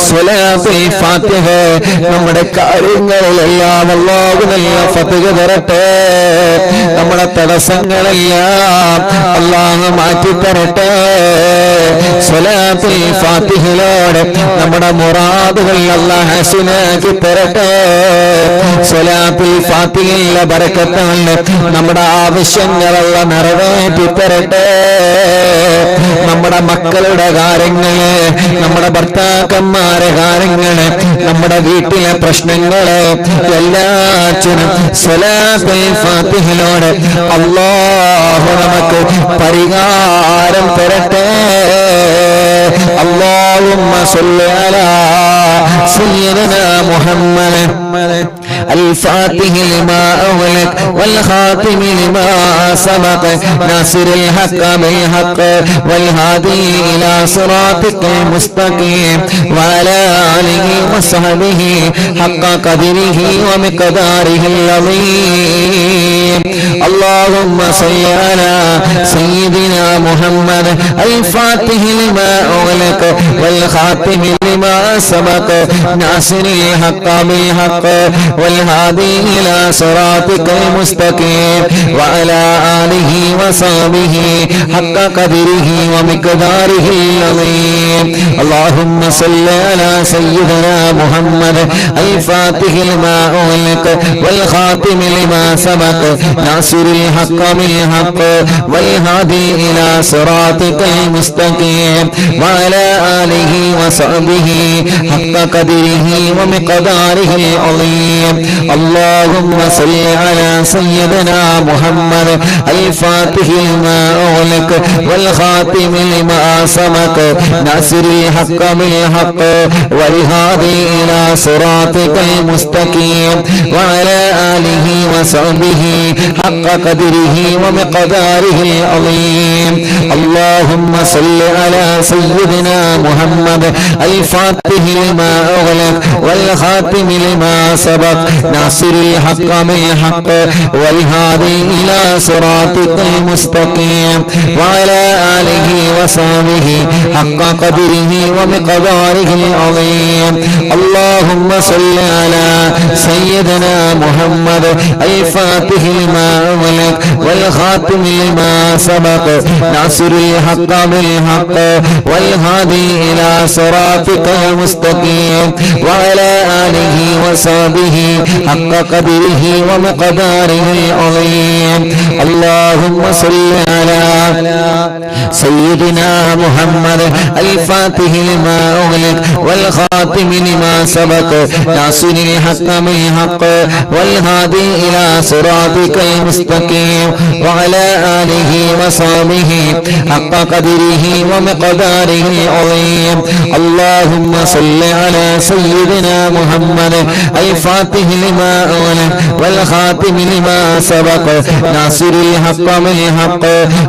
സ്വലാത്തുൽ ഫാത്തിഹ നമ്മുടെ കാര്യങ്ങളിലെല്ലാം അല്ലാഹു നല്ല ഫത്ഹ് തരട്ടെ. നമ്മുടെ തടസ്സങ്ങളെല്ലാം അല്ലാഹു മാറ്റി തരട്ടെ. സ്വലാത്തുൽ ഫാത്തിഹയിലൂടെ നമ്മുടെ മുറാദുകൾ അല്ലാഹു ഹസനാക്കി തരട്ടെ. സ്വലാത്തുൽ ഫാത്തിഹയിലെ ബറക്കത്ത് നമ്മുടെ ആവശ്യങ്ങളെല്ലാം നിറവേറ്റി തരട്ടെ. നമ്മുടെ മക്കളുടെ കാര്യങ്ങള്, നമ്മുടെ ഭർത്താക്കന്മാരെ കാര്യങ്ങള്, നമ്മുടെ വീട്ടിലെ പ്രശ്നങ്ങള് എല്ലാറ്റിനും സ്വലാത്തുൽ ഫാത്തിഹയിലൂടെ അല്ലാഹു നമുക്ക് പരിഹാരം തരട്ടെ. اللهم صل على سيدنا محمد الفاتح لما أغلق والخاتم لما سبق ناصر الحق بالحق والهادي إلى صراطك المستقيم وعلى آله وصحبه حق قدره ومقداره العظيم. اللهم صل على سيدنا محمد الفاتح لما أغلق والخاتم لما سبق ناصر الحق بالحق والهادي إلى صراطك المستقيم وعلى آله وصحبه حق قدره ومقداره العظيم. اللهم صل على سيدنا محمد الفاتح لما أغلق والخاتم لما سبق ناصر الحق بالحق والهادي إلى صراطك المستقيم وعلى آله وصحبه حق قدره ومقداره العظيم. اللهم صل على سيدنا محمد الفاتح لما أغلق والخاتم لما سبق ناصر الحق بالحق والهادي إلى صراطك المستقيم وعلى آله وصحبه حق قدره ومقداره العظيم. اللهم صل على سيدنا محمد الفاتح لما أغلق والخاتم لما سبق ناصر الحق بالحق والهادي إلى صراطك المستقيم وعلى آله وصحبه حق قدره ومقداره العظيم. اللهم صل على سيدنا محمد الفاتح لما أغلق والخاتم لما سبق ناصر الحق بالحق والهادي إلى صراطك المستقيم وعلى آله وصحبه حق قدره ومقداره العظيم. اللهم صل على سيدنا محمد الفاتح لما أغلق والخاتم لما سبق ناصر الحق بالحق والهادي إلى صراطك المستقيم وعلى آله وصحبه حق قدره ومقداره العظيم. اللهم صل على سيدنا محمد الفاتح لما أغلق والخاتم لما سبق ناصر الحق بالحق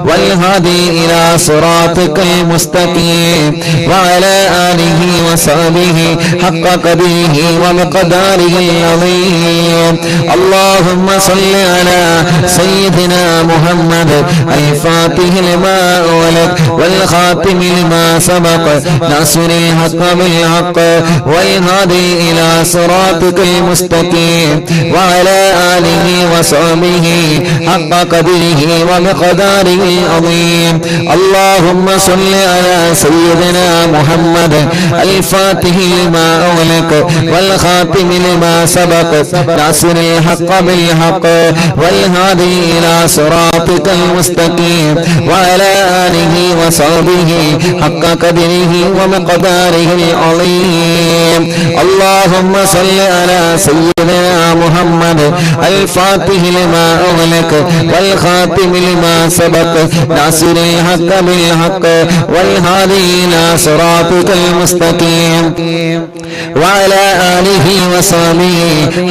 والهادي إلى صراطك المستقيم وعلى آله وصحبه حق قدره ومقداره العظيم. اللهم صل على سيدنا محمد الفاتح لما أغلق والخاتم لما سبق ناصر الحق بالحق والهادي إلى صراطك المستقيم وعلى آله وصحبه حق قدره ومقداره العظيم. اللهم صل على سيدنا محمد الفاتح لما أغلق والخاتم لما سبق ناصر الحق بالحق والهادي إلى صراطك المستقيم وعلى آله وصحبه حق قدره ومقداره العظيم. اللهم صل على سيدنا محمد الفاتح لما أغلق والخاتم لما سبق ناصر الحق بالحق والهادي إلى صراطك المستقيم وعلى آله وصحبه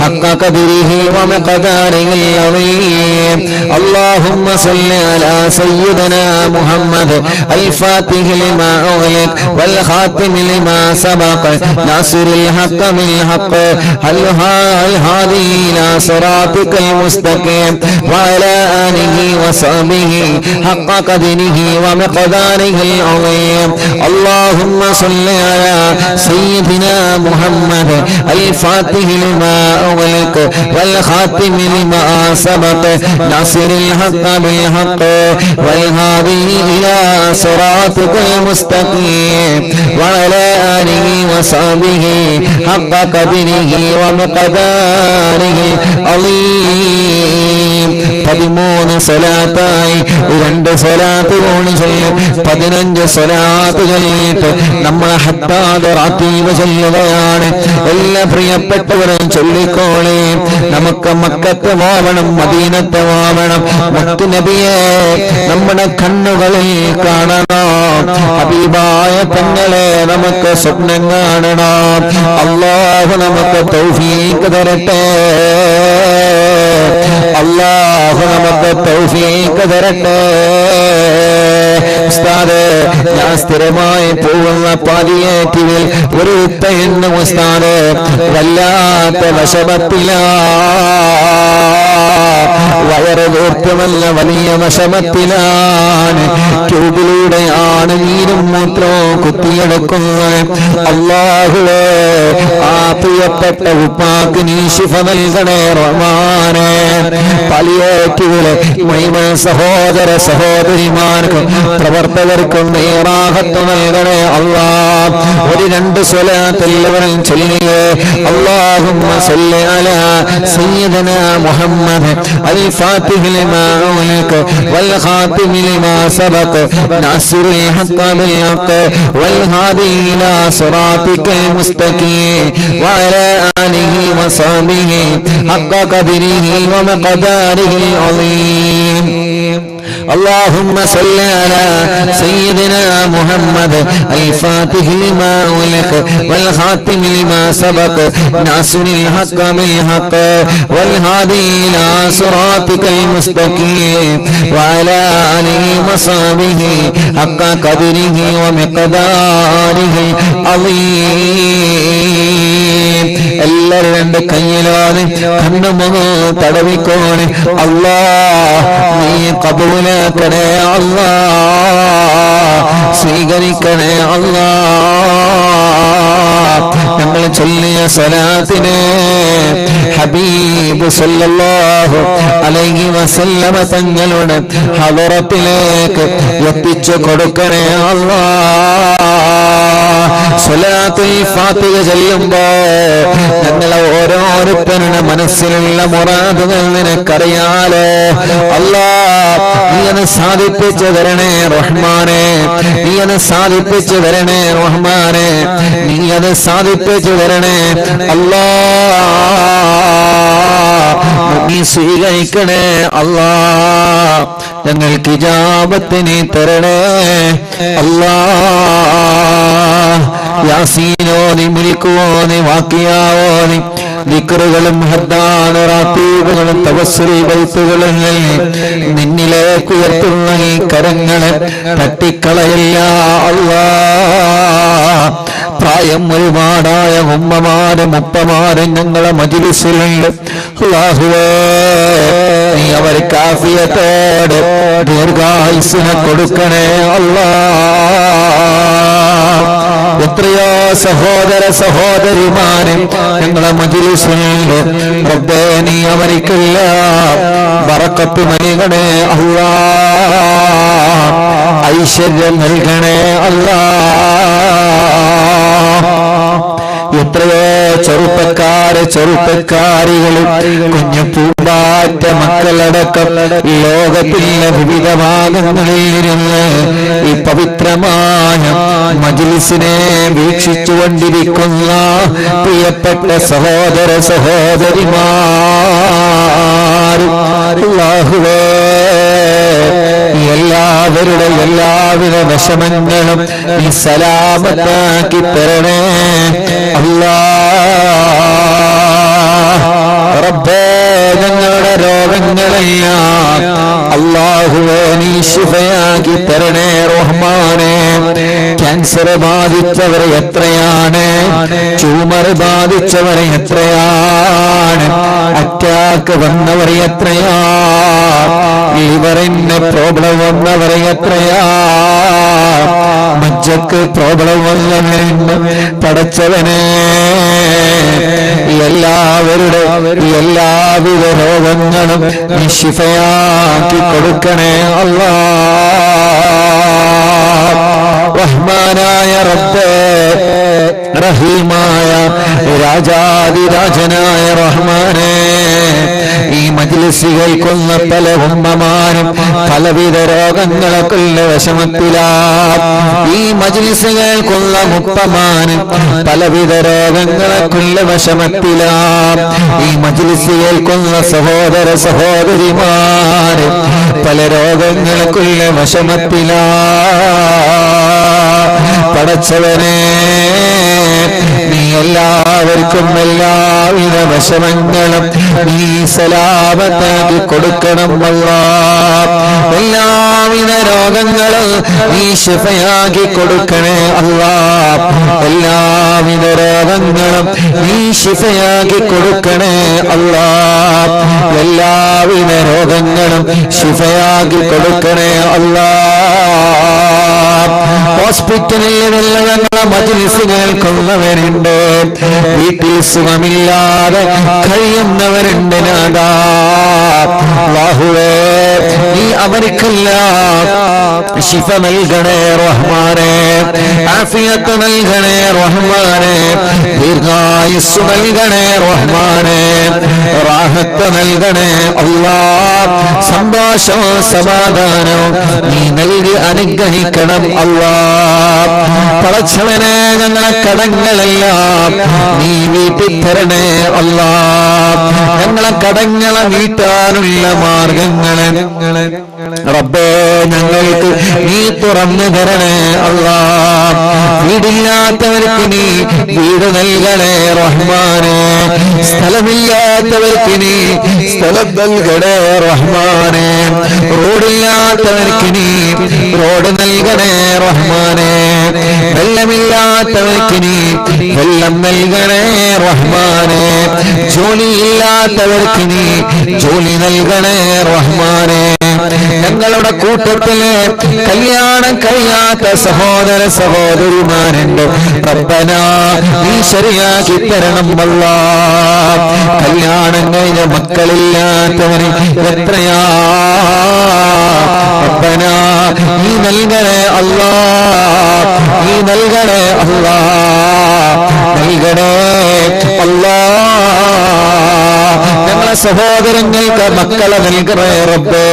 حق قدره ومقداره العظيم. اللهم صل على سيدنا محمد الفاتح لما أغلق والخاتم لما سبق ناصر الحق بالحق الهادي والهادي إلى صراطك المستقيم وعلى آله وصحبه حق قدره ومقداره العظيم. اللهم صل على سيدنا محمد الفاتح لما أغلق والخاتم لما سبق ناصر الحق بالحق والهادي إلى صراطك المستقيم وعلى آله وصحبه حق قدره ومقداره العظيم. 13 സ്വലാത്തായി 2 സ്വലാത്ത് കൊണ്ട് ചൊല്ലും 15 സ്വലാത്ത് ചൊല്ലിയിട്ട് നമ്മൾ ഹത്താദ് റാത്തീബ് ചൊല്ലുകയാണ്. എല്ലാ പ്രിയപ്പെട്ടവരും ചൊല്ലിക്കോളെ. നമുക്ക് മക്കത്ത് പോവണം, മദീനത്ത് പോവണം, മുത്തുനബിയെ നമ്മുടെ കണ്ണുകളിൽ കാണണം, ഹബീബായ തങ്ങളെ നമുക്ക് സ്വപ്നം കാണണം. അല്ലാഹു നമുക്ക് തൗഫീഖ് തരട്ടെ, അല്ലാഹു നമുക്ക് തൗഫീഖ് തരട്ടെ. ഉസ്താദേ, ഞാൻ സ്ഥിരമായി പോകുന്ന പാലിയേറ്റീവിൽ ഒരു ഉപ്പയെന്ന് ഉസ്താദ് വല്ലാത്ത വിഷമത്തിലാ, വയറ് ദൂർത്തുമല്ല വലിയ വിഷമത്തിലാണ്. ട്യൂബിലൂടെയാണ് നീരും മൂത്രവും കുത്തിയെടുക്കുന്നത്. അല്ലാഹുവേ, ആ പ്രിയപ്പെട്ട ഉപ്പാക്ക് നീ ശിഫ നൽകണേ റഹ്മാനേ. പാലിയേറ്റീവിലെ മുഴുവൻ സഹോദര സഹോദരിമാർക്കും പ്രവർത്തകർക്കും നീ റാഹത്ത് നൽകണേ അല്ലാഹ്. ഒരു 2 സ്വലാത്ത് എല്ലാവരും ചൊല്ലിയേ. അല്ലാഹുമ്മ സല്ലി അലാ സയ്യിദനാ മുഹമ്മദ് الفاتح لما أغلق والخاتم لما سبق ناصر الحق بالحق والهادي إلى صراطك المستقيم وعلى آله وصحبه حق قدره ومقداره العظيم. اللهم صل على سيدنا محمد الفاتح لما أغلق والخاتم لما سبق ناصر الحق بالحق والهادي إلى صراطك المستقيم وعلى آله وصحبه حق قدره ومقداره العظيم. എല്ലാവരും 2 കൈയിലാണ് കണ്ണുമുഖം തടവിക്കോണ്. അല്ലാഹ് നീ കബൂലാക്കണേ അല്ലാഹ്, സ്വീകരിക്കണേ അല്ലാഹ്. ഞങ്ങൾ ചൊല്ലിയ സ്വലാത്തിനെ ഹബീബ് സല്ലല്ലാഹു അലൈഹി വസല്ലമ തങ്ങളുടെ ഹളറത്തിലേക്ക് എത്തിച്ചു കൊടുക്കണേ അല്ലാഹ്. സ്വലാത്തുൽ ഫാത്തിഹ ചൊല്ലുമ്പോ ഞങ്ങളെ ഓരോരുത്തരുടെ മനസ്സിലുള്ള മുറാദുകൾ നിനക്കറിയാലോ അല്ലാഹ്. നീ അത് സാധിപ്പിച്ചു തരണേ റഹ്മാനെ, നീ അത് സാധിപ്പിച്ചു തരണേ റഹ്മാനെ, നീ അത് സാധിപ്പിച്ചു തരണേ അല്ലാഹ്. നീ സ്വീകരിക്കണേ അല്ലാഹ്. ഞങ്ങൾക്ക് ഇജാബത്ത് നീ തരണേ അല്ലാഹ്. യാസീനോതി മുൽക്കുവോതി വാക്കിയാവോതി ദിക്റുകളും ഹദ്ദാണ് റാത്തീബുകളും തവസ്സുൽ ബൈത്തുകളും നിന്നിലേക്ക് ഉയർത്തുന്ന ഈ കരങ്ങളെ തട്ടിക്കളയില്ല അല്ലാഹ്. പ്രായം ഒരുപാടായ ഉമ്മമാരും ഉപ്പമാരും ഞങ്ങളെ മജ്‌ലിസിലുണ്ട്. അല്ലാഹുവേ, നീ അവർക്ക് ആഫിയത്തോടെ ദീർഘായുസ്സിനെ കൊടുക്കണേ അല്ലാഹ്. എത്രയോ സഹോദര സഹോദരിമാരും ഞങ്ങളെ മജ്‌ലിസിലുണ്ട്. റബ്ബേ, നീ അവർക്കെല്ലാം ബറക്കത്ത് നൽകണേ അല്ലാഹ്, ഐശ്വര്യം നൽകണേ അല്ലാഹ്. എത്രയോ ചെറുപ്പക്കാരികളും കുഞ്ഞു പൂമ്പാറ്റ മക്കളടക്കം ലോകത്തിലെ വിവിധ ഭാഗങ്ങളിൽ ഇരുന്ന് ഈ പവിത്രമായ മജ്‌ലിസിനെ വീക്ഷിച്ചുകൊണ്ടിരിക്കുന്ന പ്രിയപ്പെട്ട സഹോദര സഹോദരിമാരും അല്ലാഹുവേ, എല്ലാവരുടെ എല്ലാവിധ വിഷമങ്ങളും നീ സലാമത്താക്കി തരണേ അല്ലാഹ്. റബ്ബേ, ഞങ്ങളുടെ രോഗങ്ങളെല്ലാം അല്ലാഹുവേ നീ ശിഫയാക്കി തരണേ റഹ്മാനെ. ക്യാൻസർ ബാധിച്ചവരെ എത്രയാണ്, ട്യൂമർ ബാധിച്ചവരെ എത്രയാണ്, അറ്റാക്ക് വന്നവർ എത്രയാ, ലിവറിന് പ്രോബ്ലം വന്നവരെ എത്രയാ, മജ്ജക്ക് പ്രോബ്ലം വന്നവരുണ്ട്. പടച്ചവനെ എല്ലാവരുടെ എല്ലാവിധ രോഗങ്ങളും നീ ശിഫയാക്കി കൊടുക്കണേ അല്ലാഹ്. റഹ്മാനായ റബ്ബേ, റഹീമായ രാജാതിരാജനായ റഹ്മാനേ, ഈ മജ്ലിസ് കേൾക്കുന്ന പല ഉമ്മമാരും പലവിധ രോഗങ്ങളൊക്കെയുള്ള വിഷമത്തിലാ. ഈ മജ്ലിസ് കേൾക്കുന്ന മുപ്പമാനും പലവിധ രോഗങ്ങളൊക്കെയുള്ള വിഷമത്തിലാ. ഈ മജ്ലിസ് കേൾക്കുന്ന സഹോദര സഹോദരിമാര് പല രോഗങ്ങൾക്കുള്ള വിഷമത്തിലാ. പടച്ചവനെ നീ എല്ലാവർക്കും എല്ലാവിധ വിഷമങ്ങളും നീ സലാമത്താക്കി കൊടുക്കണം അല്ലാഹ്. എല്ലാവിധ രോഗങ്ങളും നീ ശിഫയാക്കി കൊടുക്കണേ അല്ലാഹ്. എല്ലാവിധ രോഗങ്ങളും നീ ശിഫയാക്കി കൊടുക്കണേ അല്ലാഹ്. എല്ലാവിധ രോഗങ്ങളും ശിഫയാക്കി കൊടുക്കണേ അല്ലാഹ്. ഹോസ്പിറ്റലിൽ ഞങ്ങളെ മജ്ലിസ് കേൾക്കുന്നവരുണ്ട്, വീട്ടിൽ സുഖമില്ലാതെ കഴിയുന്നവരുണ്ട്. നാദാ അല്ലാഹുവേ, നീ അവർക്കെല്ലാം ശിഫ നൽകണേ റഹ്മാനേ, ആഫിയത്ത് നൽകണേ റഹ്മാനേ, ദീർഘായുസ്സ് നൽകണേ റഹ്മാനേ, റാഹത്ത് നൽകണേ അല്ലാഹ്. സന്തോഷവും സമാധാനവും നീ നൽകി അനുഗ്രഹിക്കണം അല്ലാഹ്. പടച്ചവനെ ഞങ്ങളെ കടങ്ങളെല്ലാം നീ വീട്ടിൽ തരണേ അല്ലാഹ്. ഞങ്ങളെ കടങ്ങളെ വീട്ടാനുള്ള മാർഗങ്ങളെ റബ്ബേ ഞങ്ങൾക്ക് നീ തുറന്നു തരണേ അല്ലാഹ്. വീടില്ലാത്തവർക്ക് നീ വീട് നൽകണേ റഹ്മാനേ, സ്ഥലമില്ലാത്തവർക്ക് നീ സ്ഥലം നൽകണേ റഹ്മാനേ, റോഡില്ലാത്തവർക്ക് നീ റോഡ് നൽകണേ റഹ്മാനേ, വെള്ളമില്ലാത്തവർക്ക് നീ വെള്ളം നൽകണേ റഹ്മാനേ, ജോലിയില്ലാത്തവർക്ക് നീ ജോലി നൽകണേ റഹ്മാനേ. ഞങ്ങളുടെ കൂട്ടത്തില് കല്യാണം കഴിയാത്ത സഹോദര സഹോദരിമാരുണ്ട്, റബ്ബനാ നീ ശരിയാക്കി തരണം അല്ലാഹ്. കല്യാണം കഴിഞ്ഞ മക്കളില്ലാത്തവന് എത്രയാ, റബ്ബനാ നീ നൽകണേ അല്ലാഹ്, നീ നൽകണേ അല്ലാഹ്, നൽകണേ അല്ലാഹ്. ഞങ്ങളെ സഹോദരങ്ങൾക്ക് മക്കളെ നൽകണേ റബ്ബേ,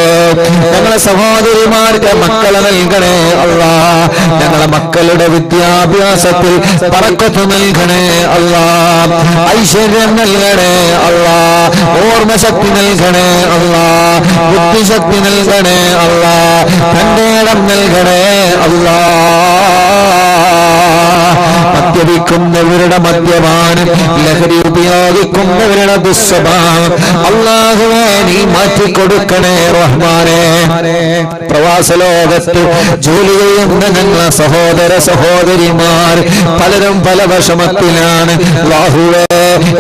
ഞങ്ങളെ സഹോദരിമാർക്ക് മക്കളെ നൽകണേ അല്ലാഹ്. ഞങ്ങളെ മക്കളുടെ വിദ്യാഭ്യാസത്തിൽ ബറക്കത്ത് നൽകണേ അല്ലാഹ്, ഐശ്വര്യം നൽകണേ അല്ലാഹ്, ഓർമ്മശക്തി നൽകണേ അല്ലാഹ്, ബുദ്ധിശക്തി നൽകണേ അല്ലാഹ്, തന്റെ ഇടം നൽകണേ അല്ലാഹ്. മദ്യപിക്കുന്നവരുടെ മദ്യപാനം, ലഹരി ഉപയോഗിക്കുന്നവരുടെ ദുസ്വഭാവം അല്ലാഹുവേ നീ മാറ്റിക്കൊടുക്കണേ റഹ്മാനേ. പ്രവാസ ലോകത്ത് ജോലി ചെയ്യുന്ന ഞങ്ങളെ സഹോദര സഹോദരിമാർ പലരും പല വിഷമത്തിലാണ്. അല്ലാഹുവേ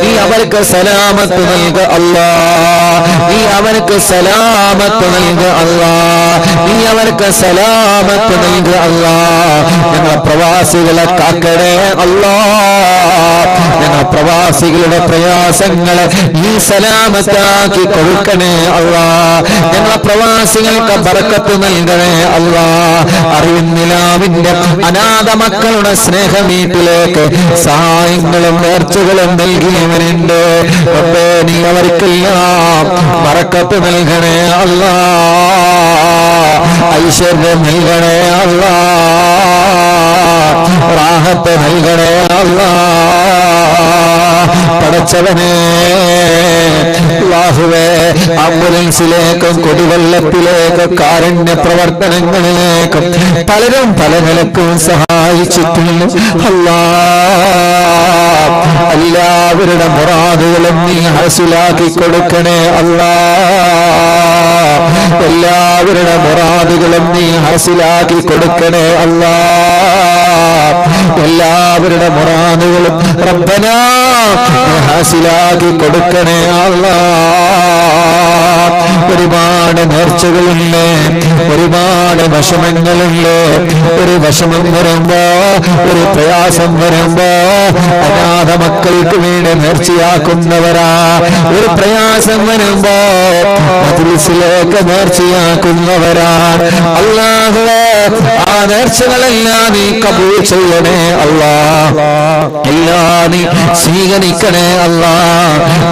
നീ അവർക്ക് സലാമത്ത് നൽക അല്ലാഹ്, നീ അവർക്ക് സലാമത്ത് നൽക അല്ലാഹ്, നീ അവർക്ക് സലാമത്ത് നൽക അല്ലാഹ്. ഞങ്ങളെ പ്രവാസികളെ കാക്കണേ അല്ലാഹ്, ഞങ്ങളെ പ്രവാസികളുടെ പ്രയാസങ്ങളെ നീ സലാമത്താക്കി കൊടുക്കണേ അല്ലാഹ്. ഞങ്ങളെ പ്രവാസികൾക്ക് ബർക്കത്ത് നൽകണേ അല്ലാഹ്. അറിവിന്നിലാവിന്റെ അനാഥ മക്കളുടെ സ്നേഹം വീട്ടിലേക്ക് സഹായങ്ങളും നേർച്ചകളും നൽകിയവരുണ്ട്, റബ്ബേ നീ അവർക്കെല്ലാം ബർക്കത്ത് നൽകണേ അല്ലാഹ്, ഐശ്വര്യം നൽകണേ അല്ലാഹ്, റാഹത്ത് നൽകണേ അല്ലാഹ്. പടച്ചവനെ അല്ലാഹുവേ, ആംബുലൻസിലേക്കും കുടിവെള്ളത്തിലേക്കും കാരുണ്യ പ്രവർത്തനങ്ങളിലേക്കും പലരും പല നിലക്കും സഹായിച്ചിട്ടുണ്ട് അല്ലാഹ്. എല്ലാവരുടെ മുറാദുകളും നീ ഹസിലാക്കി കൊടുക്കണേ അല്ലാഹ്. എല്ലാവരുടെ മുറാദുകളും നീ ഹാസിലാക്കി കൊടുക്കണേ അല്ലാ. എല്ലാവരുടെ മുറാദുകളും റബ്ബനാ ഹാസിലാക്കി കൊടുക്കണേ അല്ലാ. ഒരുപാട് നേർച്ചകളുണ്ട്, ഒരുപാട് വിഷമങ്ങളുണ്ട്. ഒരു വിഷമം വരുമ്പോ, ഒരു പ്രയാസം വരുമ്പോ അനാഥ മക്കൾക്ക് വേണ്ടി നേർച്ചയാക്കുന്നവരാ. ഒരു പ്രയാസം വരുമ്പോ മജ്‌ലിസിലേക്ക് നേർച്ചയാക്കുന്നവരാ. അല്ലാഹുവേ, ആ നേർച്ചകളെല്ലാം നീ കബൂൽ ചെയ്യണേ അല്ലാ. എല്ലാം നീ സ്വീകരിക്കണേ അല്ലാ.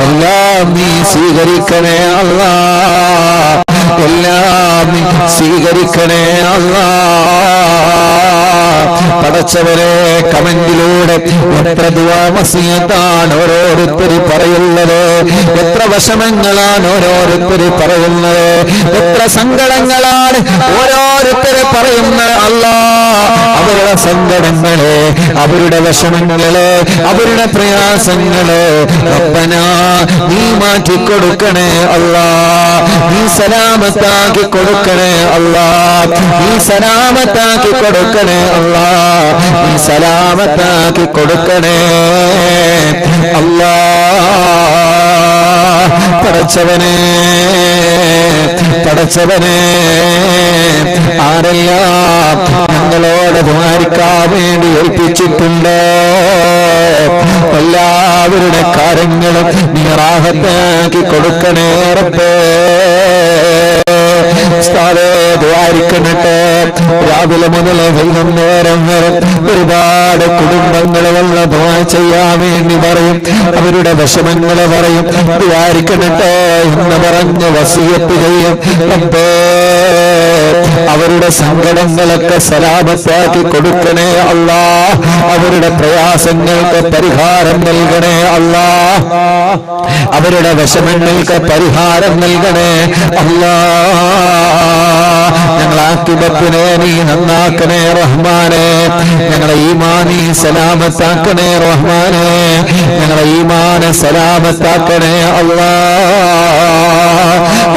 എല്ലാം നീ സ്വീകരിക്കണേ അല്ലാ. എല്ലാം നീ സ്വീകരിക്കണേ അല്ലാ. പടച്ചവരെ, കമന്റിലൂടെ എത്ര ദുആ വസിയത്താണ് ഓരോരുത്തർ പറയുന്നത്, എത്ര വിഷമങ്ങളാണ് ഓരോരുത്തർ പറയുന്നത്, എത്ര സങ്കടങ്ങളാണ് ഓരോരുത്തർ പറയുന്നത്. അല്ലാ, അവരുടെ സങ്കടങ്ങളെ, അവരുടെ വിഷമങ്ങളെ, അവരുടെ പ്രയാസങ്ങളെ റബ്ബനാ നീ മാറ്റിക്കൊടുക്കണേ അല്ലാ. നീ സലാമത്താക്കി കൊടുക്കണേ അല്ലാ. നീ സലാമത്താക്കി കൊടുക്കണേ അല്ലാ. നീ സലാമത്താക്കി കൊടുക്കണേ അല്ലാ. പടച്ചവനെ, പടച്ചവനെ, ആരെല്ലാം ഞങ്ങളോട് ദ്വാരിക്കാൻ വേണ്ടി ഏൽപ്പിച്ചിട്ടുണ്ടോ എല്ലാവരുടെ കാര്യങ്ങളും നീ റാഹത്താക്കി കൊടുക്കണേ റബ്ബേ. ദ്വാരിക്കണട്ടെ. രാവിലെ മുതൽ വൈകുന്നേരം വരെ ഒരുപാട് കുടുംബങ്ങൾ വന്ന ദുആ ചെയ്യാൻ വേണ്ടി പറയും, അവരുടെ വിഷമങ്ങളെ പറയും. ദ്വാരിക്കണട്ടെ എന്ന് പറഞ്ഞ് വസിയത്ത് ചെയ്യും. റബ്ബേ, അവരുടെ സങ്കടങ്ങളൊക്കെ സലാമത്താക്കി കൊടുക്കണേ അല്ലാ. അവരുടെ പ്രയാസങ്ങൾക്ക് പരിഹാരം നൽകണേ അല്ലാ. അവരുടെ വിഷമങ്ങൾക്ക് പരിഹാരം നൽകണേ അല്ലാ. ഞങ്ങളെ ആഖിബത്തിനെ നീ നന്നാക്കണേ റഹ്മാനെ. ഞങ്ങളെ ഈമാനി സലാമത്താക്കണേ റഹ്മാനെ. ഞങ്ങളെ ഈമാനെ സലാമത്താക്കണേ അല്ലാ.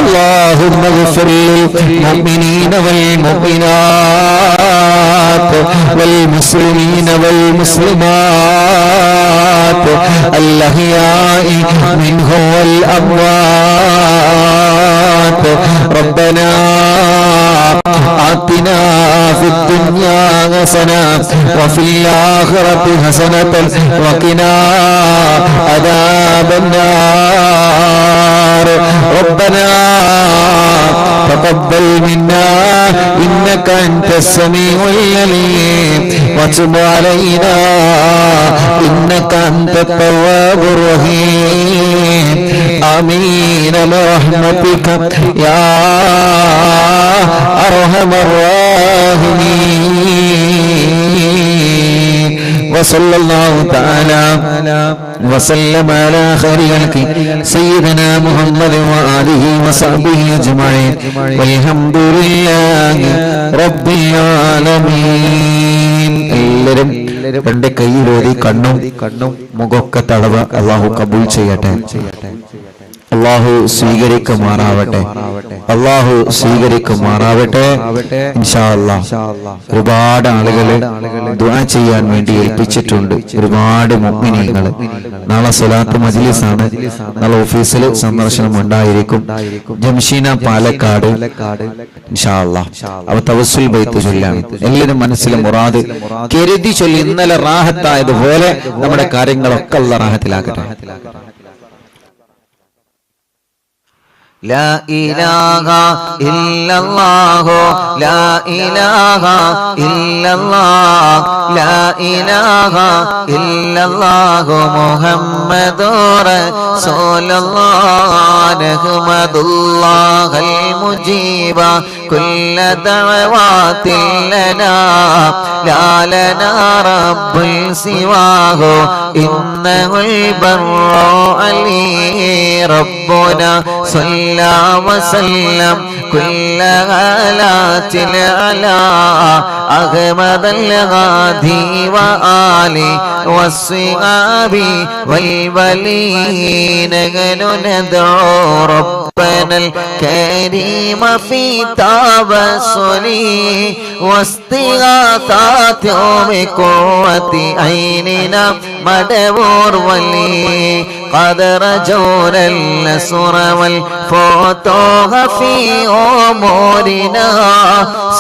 اللهم اغفر للمؤمنين والمؤمنات والمسلمين والمسلمات الأحياء منهم والأموات. ربنا آتنا في الدنيا حسنة وفي الآخرة حسنة وقنا عذاب النار. ربنا تقبل منا إنك أنت السميع العليم وتب علينا إنك أنت التواب الرحيم. آمين برحمتك يا أرحم الراحمين. وصلى الله تعالى وسلم على خير خلقه سيدنا محمد وآله وصحبه أجمعين والحمد لله رب العالمين. എല്ലാവരും രണ്ട് കൈയിലോതി കണ്ണും മുഖമൊക്കെ തടവ. അല്ലാഹു കബൂൽ ചെയ്യട്ടെ. അല്ലാഹു സ്വീകരിക്കുമാറാവട്ടെ. അല്ലാഹു സ്വീകരിക്കുമാറാവട്ടെ ഇൻഷാ അല്ലാഹ്. ഒരുപാട് ആളുകൾ ദുആ ചെയ്യാൻ വേണ്ടി ഏൽപ്പിച്ചിട്ടുണ്ട്. ഒരുപാട് മുഅ്മിനീങ്ങൾ. നാളെ സ്വലാത്ത് മജ്ലിസാണ്. നാളെ ഓഫീസിൽ സന്ദർശനം ഉണ്ടായിരിക്കും. ജംഷീന പാലക്കാട് ഇൻഷാ അല്ലാഹ്. അവ തവസ്സുൽ ബൈത്ത് ചൊല്ലാണ്. എല്ലാവരും മനസ്സിലെ മുറാദ് കരുതി ചൊല്ലി. ഇന്നലെ റാഹത്തായതുപോലെ നമ്മുടെ കാര്യങ്ങളൊക്കെ അല്ലാഹ് റാഹത്തിലാക്കട്ടെ. لا إله إلا الله لا إله إلا الله لا إله إلا الله محمد رسول الله نحمد الله المجيب كل دعوات لنا لا لنا رب سواه إنه البر علي ربنا صلى وسلم كل غلات على أحمد الغادي وآله والصحاب والولين ندعو رب ربنا الكريم في توسلي واستغاثات بقوة عيننا مدبور ولي قد رجونا النصر والفتوح في أمورنا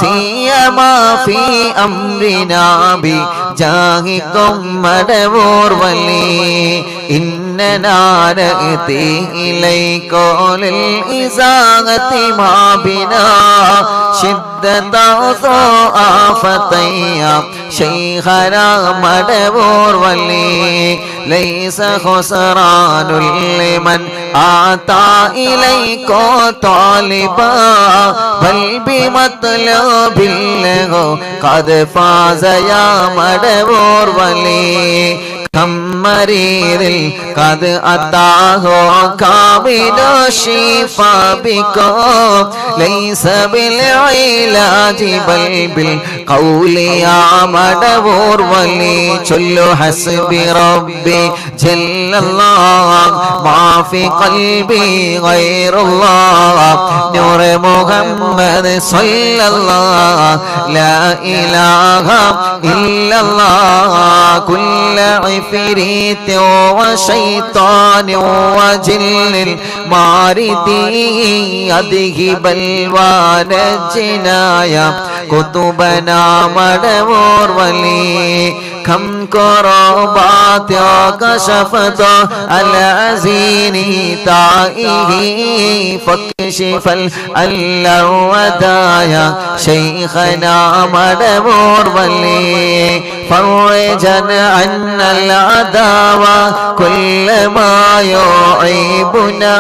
سيما في أمرنا بجاهكم مدبور ولي إننا نأتي إليك للإزاغة ما بنا شدة آفتي شيخنا مدبور ولي ليس خسران لمن آتى إليك طالبا بل بمطلب له قد فاز يا مدبور ولي كم مريض قد أتاه كامل الشفاء بكم ليس بالعلاج بل بالقول يا مدبور ولي شل حسبي ربي جل الله ما في قلبي غير الله نور محمد صلى الله لا إله إلا الله كل عفريت وشيطان وجن الماردي أذهب الوانجنايا كتبنا مدبور ولي كم كربات كشفت العزين تائه فاكشف الودايا شيخنا مدبور ولي فرجا عنا العداوة كل ما يعيبنا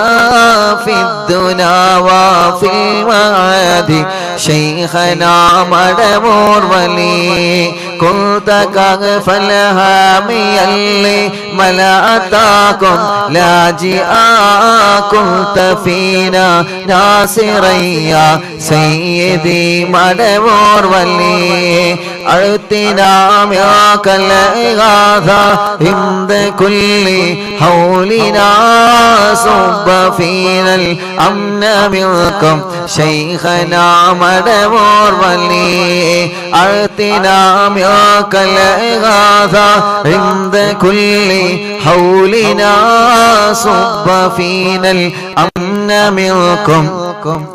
في الدنا وفي المعاد شيخنا مدبور ولي كنت كغف الهامي اللي ملأتاكم لاجئا كنت فينا ناصريا سيدي مدبور ولي أعطنا معك الإغاثة عند كل حولنا صب فينا الأمن منكم شيخنا مدبور ولي أعطنا معك الإغاثة عند كل حولنا صب فينا الأمن منكم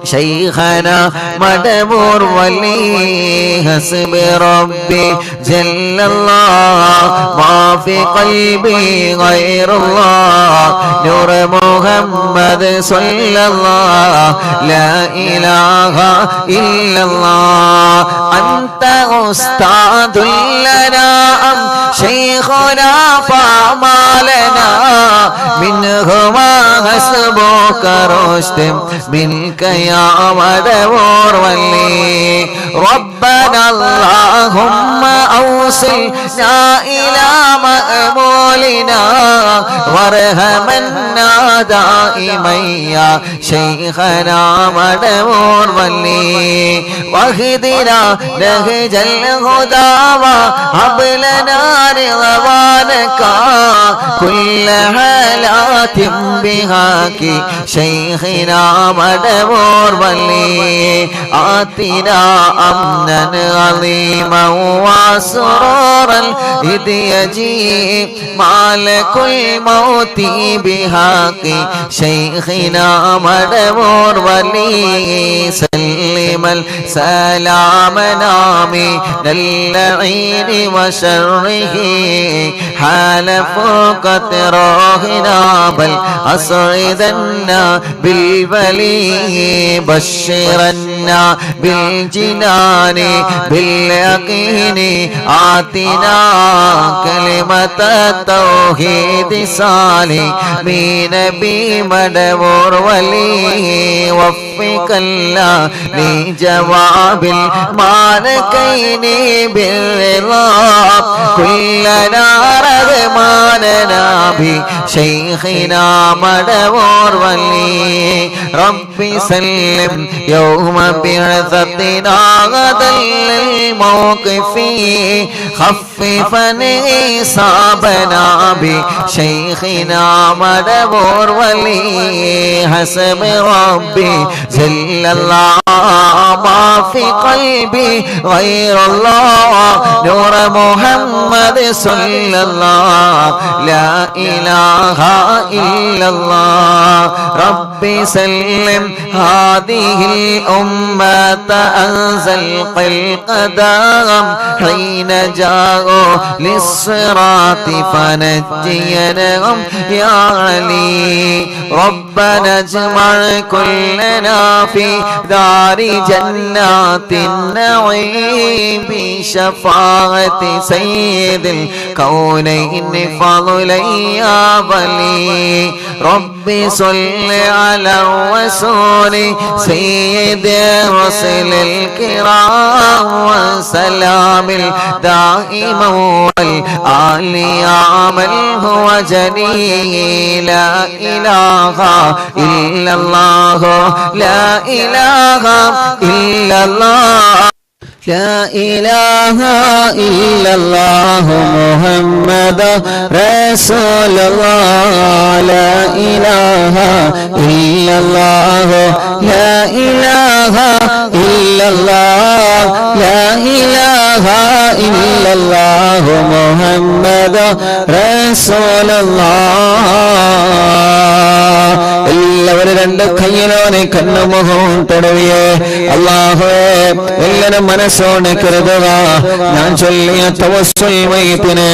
شيخنا مدبور ولي حسب ربي جل الله ما في قلبي غير الله نور محمد صلى الله لا إله إلا الله أنت أستاذ لنا أم شيخنا فما لنا منهما حسبك رشد منك يا مدبور ولي ربنا اللهم أوصلنا إلى مأمولنا وارحمنا دائما يا شيخنا مدبور ولي واهدنا نهج الهدى وهب لنا رضوانك كل حالات بهاك شيخنا مدبور ولي آتنا أمنا عظيما وسرورا إذ يجيء مالك الموت بهاك شيخنا مدبور ولي سلم السلام نامي اللعين وشره حال فوق روحنا بل أسعدنا بالبلي بشرنا بالجنان باليقين آتنا كلمة التوحيد سالمين بمدبور ولي وفق الله لجواب المالكين بالرضا كلنا رغماننا بشيخنا مدبور ولي ربي سلم يوم بعثتنا غدا للموقف خففني صابنا بشيخنا مدبور ولي حسب ربي جل الله ما في قلبي غير الله نور محمد صلى الله لا إله إلا الله ربي سلم هذه الأمة أنزل القدم حين جاءوا للصراط فنجينهم يا علي ربنا اجمع كلنا في دار جنات النعيم بشفاعة سيد الكونين فضلا يا ولي ربي صل على الرسول سيد الرسل الكرام وسلام الدائم والآل يا من هو جليل لا إله إلا الله لا إله إلا الله لا إله إلا الله محمد رسول الله لا إله إلا الله لا إله إلا الله لا إله إلا الله محمد رسول الله എല്ലാവരും രണ്ട് കയ്യിലോനെ കണ്ണുമുഖവും തടവിയേ അല്ലാഹുവേ എല്ലാവരും മനസ്സോടെ കരുതുക ഞാൻ ചൊല്ലിയ തവസ്സുൽ മയ്യിത്തിനെ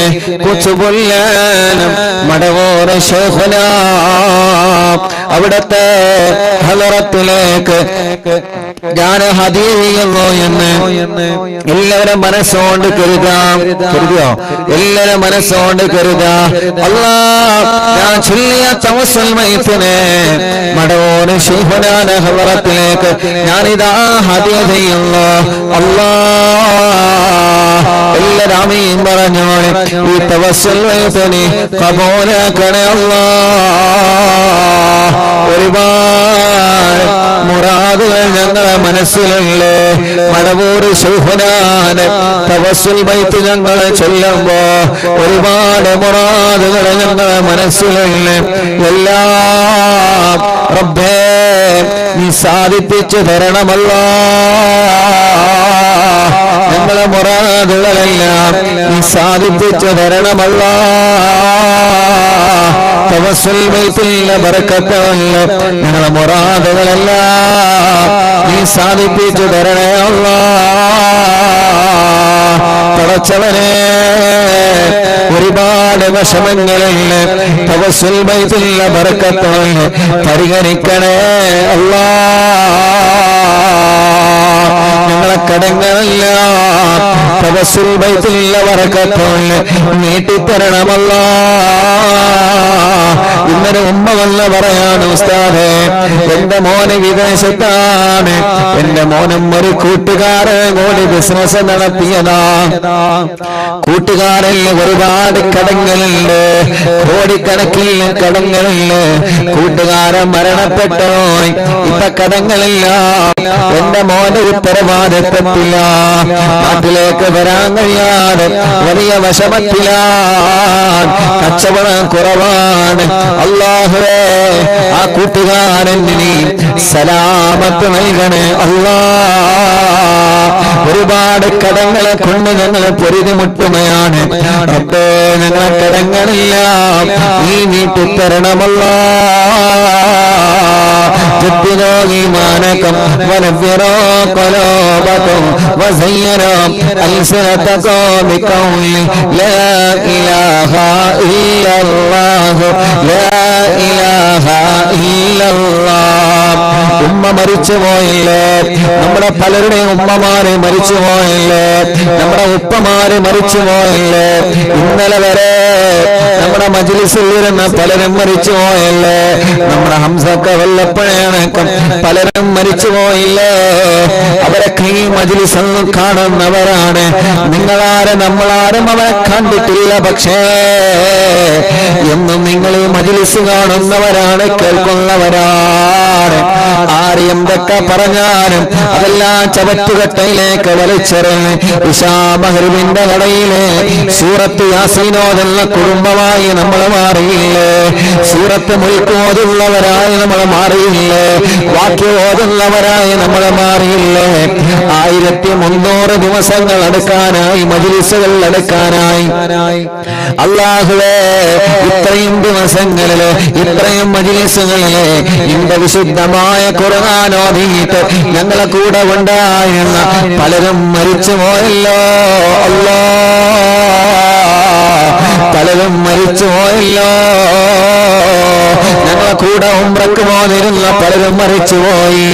കുതുബുല്ലാനം മടവൂർ ശൈഖുന അവിടുത്തെ ഹളറത്തിലേക്ക് ഞാൻ ഹദിയ ചെയ്യുന്നു എന്ന് എല്ലാവരും മനസ്സോണ്ട് കരുതിയോ എല്ലാവരും മനസ്സോണ്ട് കരുതാ അല്ലാഹ് ഞാൻ ചൊല്ലിയ തവസ്സുൽ മയ്യിത്തിനെ മടവൂർ ശൈഖുനാന ഹളറത്തിലേക്ക് ഞാനിതാ ഹദിയ ചെയ്യുന്നു അല്ലാഹ് എല്ലാവരും ആമീൻ പറഞ്ഞോളെ ഈ തവസ്സുൽ മയ്യിത്തിനെ ഖബൂലാക്കണേ അല്ലാഹ് ഒരുപാട് മുറാദുകൾ ഞങ്ങളെ മനസ്സിലുണ്ട് മടവൂർ ശൈഖുനാന തവസ്സുൽ മയ്യിത്ത് ഞങ്ങൾ ചൊല്ലുമ്പോ ഒരുപാട് മുറാദുകൾ ഞങ്ങളെ മനസ്സിലുണ്ട് എല്ലാം റബ്ബേ നീ സാധിപ്പിച്ചു തരണമല്ലോ ഞങ്ങളെ മുറാദുകളെല്ലാം നീ സാധിപ്പിച്ചു തരണമല്ലോ തവസ്സുൽ മയ്യിത്തിലെ ബറക്കത്തുള്ള ഞങ്ങളെ മുറാദുകളെല്ലാം നീ സാധിപ്പിച്ചു തരണേ അല്ലാഹ് പടച്ചവനെ ഒരുപാട് വിഷമങ്ങളിൽ തവസ്സുൽ മയ്യിത്തിലെ ബറക്കത്തുള്ള പരിഗണിക്കണേ അല്ലാഹ് ഞങ്ങളെ കടങ്ങളെല്ലാം തവസ്സുൽ മയ്യിത്തിലെ ബറക്കത്തുള്ള നീട്ടിത്തരണമല്ലോ ഇന്നലെ ഉമ്മ വല്ല പറയാണ് ഉസ്താദേ എന്റെ മോന് വിദേശത്താണ് എന്റെ മോനും ഒരു കൂട്ടുകാരൻ കൂടി ബിസിനസ് നടത്തിയതാ കൂട്ടുകാരൻ ഒരുപാട് കടങ്ങളുണ്ട് കോടിക്കണക്കിൽ കടങ്ങളുണ്ട് കൂട്ടുകാരൻ മരണപ്പെട്ടു ഇപ്പൊ കടങ്ങളില്ല എന്റെ മോന്റെ ഉത്തരവാദിത്വത്തില്ല നാട്ടിലേക്ക് വരാൻ കഴിയാതെ വലിയ വിഷമത്തിലാണ് കച്ചവടം കുറവാണ് അല്ലാഹുവേ ആ കൂട്ടുകാരൻ നീ സലാമത്ത് നൽകണേ അല്ലാഹ് ഒരുപാട് കടങ്ങളെ കൊണ്ട് ഞങ്ങൾ പൊരുതിമുട്ടുകയാണ് റബ്ബേ ഞങ്ങളെ കടങ്ങളെല്ലാം നീ നീട്ടിത്തരണമല്ലോ جددوا إيمانكم ونفروا قلوبكم وزينوا ألسنتكم بقول لا إله إلا الله لا إله إلا الله ഉമ്മ മരിച്ചുപോയില്ലേ നമ്മുടെ പലരുടെ ഉമ്മമാരെ മരിച്ചുപോയില്ലേ നമ്മുടെ ഉപ്പമാരെ മരിച്ചുപോയില്ലേ ഇന്നലെ വരെ നമ്മുടെ മജ്ലിസിൽ ഇരുന്ന പലരും മരിച്ചുപോയില്ലേ നമ്മുടെ ഹംസക്ക വല്ലപ്പോഴേണക്കം പലരും മരിച്ചുപോയില്ലേ അവരൊക്കെ ഈ മജ്ലിസ് കാണുന്നവരാണ് നിങ്ങളാരും നമ്മളാരും അവരെ കണ്ടിട്ടില്ല പക്ഷേ എന്നും നീ മജ്ലിസ് കാണുന്നവരാണ്, കേൾക്കുന്നവരാണ്. ആര് എന്തൊക്കെ പറഞ്ഞാലും അതെല്ലാം ചവറ്റുകട്ടയിലേക്ക് വലിച്ചെറിഞ്ഞ് ഇശാ മഗ്‌രിബിന്റെ കടയിലെ സൂറത്ത് യാസീൻ ഓതുന്ന കുടുംബമായി നമ്മൾ മാറിയില്ലേ? സൂറത്ത് മുൽക്ക് ഓതുന്നവരായി നമ്മൾ മാറിയില്ലേ? വാക്യ ഓതുന്നവരായി നമ്മൾ മാറിയില്ലേ? 1300 ദിവസങ്ങൾ എടുക്കാനായി, മജ്ലിസുകൾ എടുക്കാനായി. അല്ലാഹുവേ, ഇത്രയും ദിവസങ്ങളില്, ഇത്രയും മജ്ലിസുകളില് ഇന്റെ വിശുദ്ധമായ ഖുർആൻ ഓതിയിട്ട് ഞങ്ങളെ കൂടെ ഉണ്ടായിരുന്ന പലരും മരിച്ചു പോയല്ലോ അല്ലാ, പലരും മരിച്ചു പോയല്ലോ. ഞങ്ങളെ കൂടെ ഉംറക്ക് പോന്നിരുന്ന പലരും മരിച്ചുപോയി.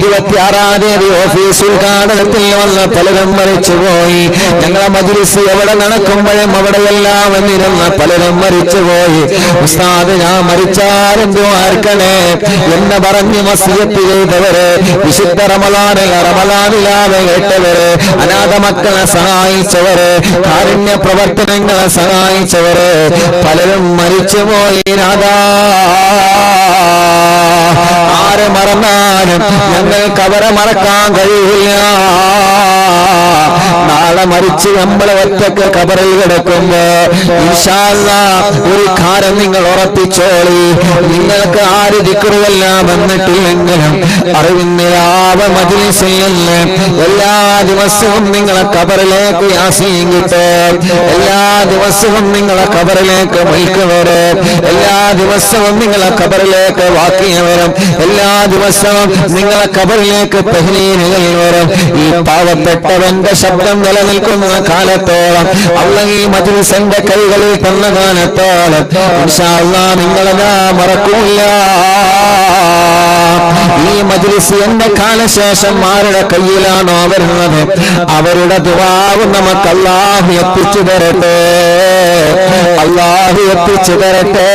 26-ാം തീയതി ഓഫീസ് ഉദ്ഘാടനത്തിൽ വന്ന പലരും മരിച്ചുപോയി. ഞങ്ങളെ മജ്ലിസ് എവിടെ നടക്കുമ്പോഴും അവിടെയെല്ലാം വന്നിരുന്ന പലരും മരിച്ചുപോയി. ഉസ്താദ്, ഞാൻ മരിച്ചാലും ദുആർക്കണേ എന്ന് പറഞ്ഞ് വസിയത്ത് ചെയ്തവര്, വിശുദ്ധ റമളാനിലാതെ കേട്ടവര്, അനാഥ മക്കളെ സഹായിച്ചവര്, കാരുണ്യ പ്രവർത്തനങ്ങളെ സഹായിച്ചവര് പലരും മരിച്ചുപോയി. നാദാ, ആരെ മറന്നാലും ഞങ്ങൾക്ക് അവരെ മറക്കാൻ കഴിയില്ല. നാളെ മരിച്ച് നമ്മൾ ഒറ്റക്ക് ഖബറിൽ കിടക്കുമ്പോ ഇൻഷാ അല്ലാഹ് ഒരു കാര്യം നിങ്ങൾ ഉറപ്പിച്ചോളി, നിങ്ങൾക്ക് ആര് ദിക്റുവെല്ലാം വന്നിട്ടില്ലെങ്കിലും അറിവിന്നിലാവ മജ്ലിസിൽ നിന്ന് എല്ലാ ദിവസവും നിങ്ങളെ ഖബറിലേക്ക് യാസീൻ കിട്ടും, എല്ലാ ദിവസവും നിങ്ങളെ ഖബറിലേക്ക് മുൽക്ക് വരും, എല്ലാ ദിവസവും നിങ്ങളെ ഖബറിലേക്ക് വാക്കിയ വരും, എല്ലാ ദിവസവും നിങ്ങളെ ഖബറിലേക്ക് തഹ്ലീലുകൾ വരും. ഈ പാവപ്പെട്ടവന്റെ ശബ്ദം നിലനിൽക്കുന്ന കാലത്തോളം, അല്ലാഹ് ഈ മജ്ലിസിന്റെ കൈകളിൽ തന്ന കാലത്തോളം ഇൻഷാ അല്ലാഹ് നിങ്ങളെ ഞാൻ മറക്കൂല. ഈ മജ്ലിസ് എന്റെ കാലശേഷം ആരുടെ കയ്യിലാണോ വരുന്നത് അവരുടെ ദുആവും നമുക്ക് അല്ലാഹു എത്തിച്ചു തരട്ടെ, അല്ലാഹു എത്തിച്ചു തരട്ടെ.